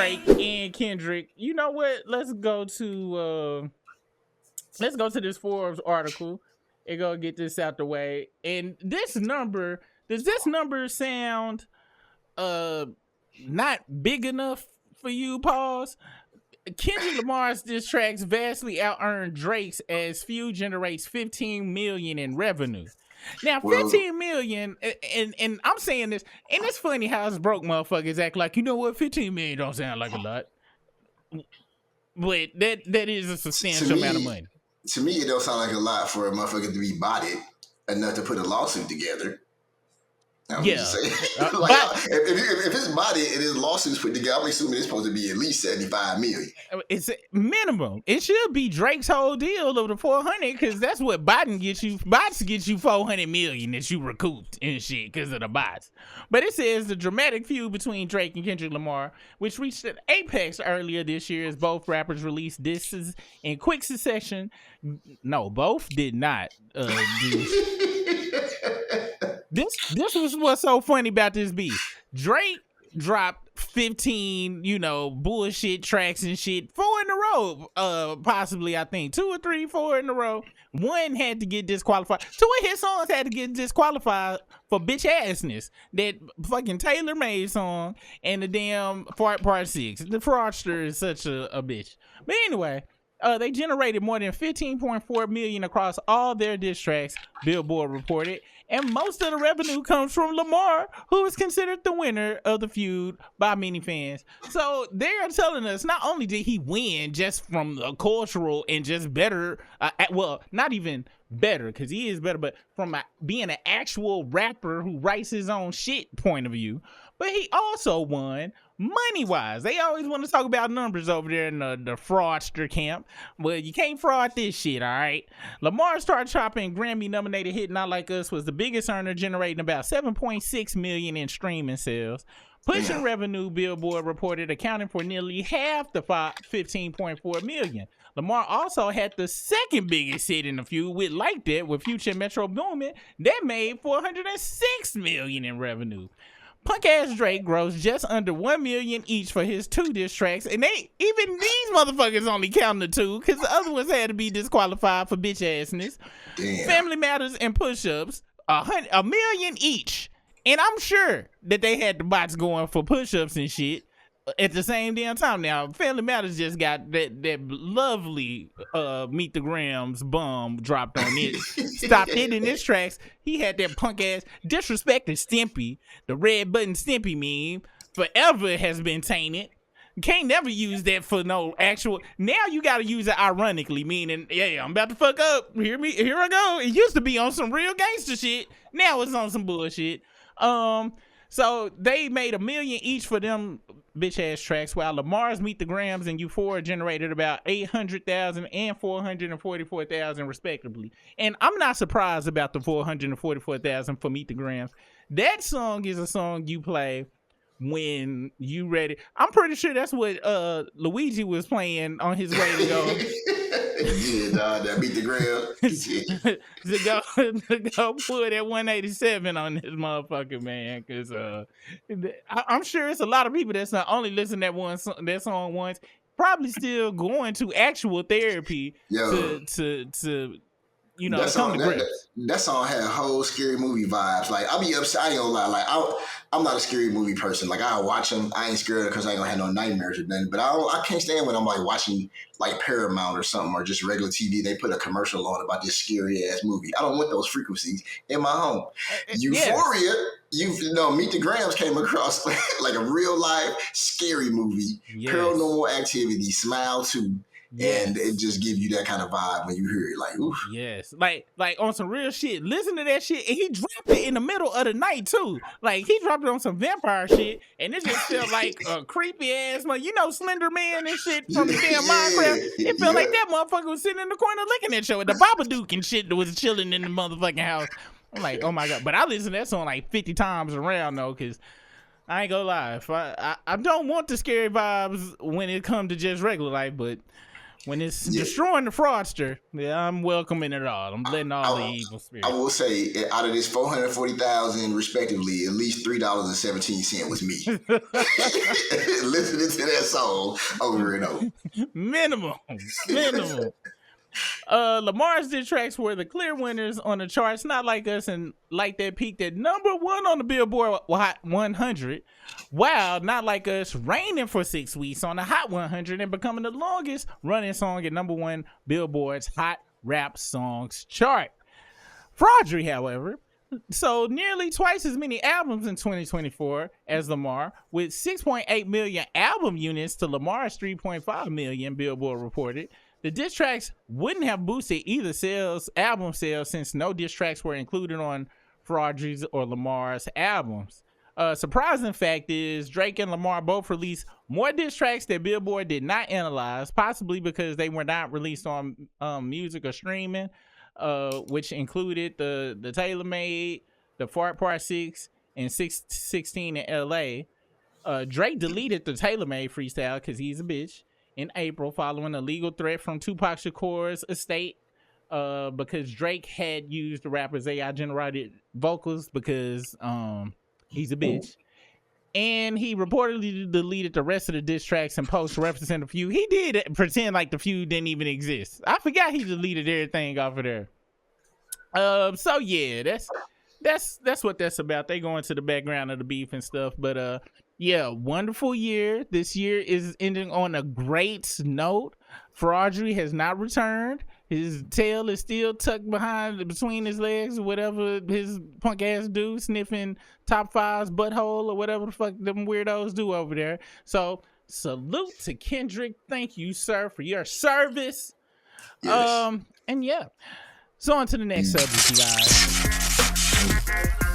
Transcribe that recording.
Drake and Kendrick. You know what? Let's go to this Forbes article and go get this out the way. And this number, does this number sound not big enough for you, Pause? Kendrick Lamar's diss tracks vastly out-earned Drake's as Feud generates $15 million in revenue. Now, 15 million, and I'm saying this, and it's funny how us broke motherfuckers act like, you know what, 15 million don't sound like a lot. But that is a substantial amount of money. To me, it don't sound like a lot for a motherfucker to be bodied enough to put a lawsuit together. I'm just saying. If his body and his lawsuits put together, I'm assuming it's supposed to be at least 75 million. It's minimum. It should be Drake's whole deal of the 400 because that's what Biden gets you. Bots get you 400 million that you recouped and shit because of the bots. But it says the dramatic feud between Drake and Kendrick Lamar, which reached an apex earlier this year as both rappers released disses in quick succession. No, both did not do. This was what's so funny about this beat. Drake dropped 15, bullshit tracks and shit, 4 in a row. Possibly, I think 2 or 3, 4 in a row. One had to get disqualified. 2 of his songs had to get disqualified for bitch assness. That fucking Taylor made song and the damn part 6. The fraudster is such a bitch. But anyway. They generated more than 15.4 million across all their diss tracks, Billboard reported, and most of the revenue comes from Lamar, who is considered the winner of the feud by many fans. So they are telling us not only did he win just from a cultural and just better, well, not even better because he is better, but from being an actual rapper who writes his own shit point of view, but he also won money-wise. They always want to talk about numbers over there in the fraudster camp. Well, you can't fraud this shit, all right? Lamar started chopping Grammy-nominated hit Not Like Us was the biggest earner, generating about 7.6 million in streaming sales. Pushing revenue, Billboard reported, accounting for nearly half the 15.4 million. Lamar also had the second biggest hit in the feud with Like That with Future and Metro Boomin that made 406 million in revenue. Punk ass Drake grossed just under 1 million each for his 2 diss tracks, and even these motherfuckers only counting the 2 because the other ones had to be disqualified for bitch assness. Damn. Family Matters and Push-Ups, $1 million each, and I'm sure that they had the bots going for push-ups and shit at the same damn time. Now, Family Matters just got that lovely Meet the Grams bum dropped on it. Stopped it in his tracks. He had that punk ass disrespected Stimpy. The red button Stimpy meme forever has been tainted. You can't never use that for no actual. Now you got to use it ironically, meaning, yeah, I'm about to fuck up. Here I go. It used to be on some real gangster shit. Now it's on some bullshit. So they made $1 million each for them bitch ass tracks, while Lamar's Meet the Grams and Euphoria generated about 800,000 and 444,000 respectively. And I'm not surprised about the 444,000 for Meet the Grams. That song is a song you play when you ready. I'm pretty sure that's what Luigi was playing on his way to go. Yeah, dog, that Meet the Gram. to go pull that 187 on this motherfucker, man. Because I'm sure it's a lot of people that's not only listen to that song once, probably still going to actual therapy to that song, that song had whole scary movie vibes. Like, I'll be upset. I ain't gonna lie. Like, I'm not a scary movie person. Like, I watch them. I ain't scared because I ain't gonna have no nightmares or nothing. But I can't stand when I'm like watching like Paramount or something or just regular TV. They put a commercial on about this scary ass movie. I don't want those frequencies in my home. Euphoria, Meet the Grams came across like a real life scary movie. Yes. Paranormal Activity, Smile 2. Yes. And it just gives you that kind of vibe when you hear it, like, oof. Yes, like on some real shit. Listen to that shit, and he dropped it in the middle of the night too. Like, he dropped it on some vampire shit, and it just felt like a creepy ass, like, Slender Man and shit from the damn Minecraft. It felt like that motherfucker was sitting in the corner looking at you. The Babadook and shit that was chilling in the motherfucking house. I'm like, oh my god! But I listened to that song like 50 times around though, because I ain't gonna lie, I don't want the scary vibes when it comes to just regular life, but. When it's destroying the fraudster, I'm welcoming it all. I'm letting all the evil spirits. I will say, out of this 440,000, respectively, at least $3.17 was me listening to that song over and over. Minimum. Lamar's diss tracks were the clear winners on the charts, Not Like Us and Like That peaked at number 1 on the Billboard Hot 100, while Not Like Us reigning for 6 weeks on the Hot 100 and becoming the longest running song at number 1 Billboard's Hot Rap Songs chart. Fraudry, however, sold nearly twice as many albums in 2024 as Lamar, with 6.8 million album units to Lamar's 3.5 million, Billboard reported. The diss tracks wouldn't have boosted either album sales since no diss tracks were included on Fraudry's or Lamar's albums. Surprising fact is Drake and Lamar both released more diss tracks that Billboard did not analyze, possibly because they were not released on music or streaming, which included the TaylorMade, the Fart Part 6, and 616 in LA. Drake deleted the TaylorMade freestyle because he's a bitch in April following a legal threat from Tupac Shakur's estate, because Drake had used the rapper's AI generated vocals because he's a bitch. And he reportedly deleted the rest of the diss tracks and posts referencing the Feud. He did pretend like the Feud didn't even exist. I forgot he deleted everything off of there. So yeah, that's what that's about. They go into the background of the beef and stuff, but yeah, wonderful year. This year is ending on a great note. Fraudry has not returned. His tail is still tucked between his legs, or whatever his punk ass do, sniffing Top 5's butthole or whatever the fuck them weirdos do over there. So salute to Kendrick. Thank you, sir, for your service. Yes. And yeah. So on to the next subject, you guys.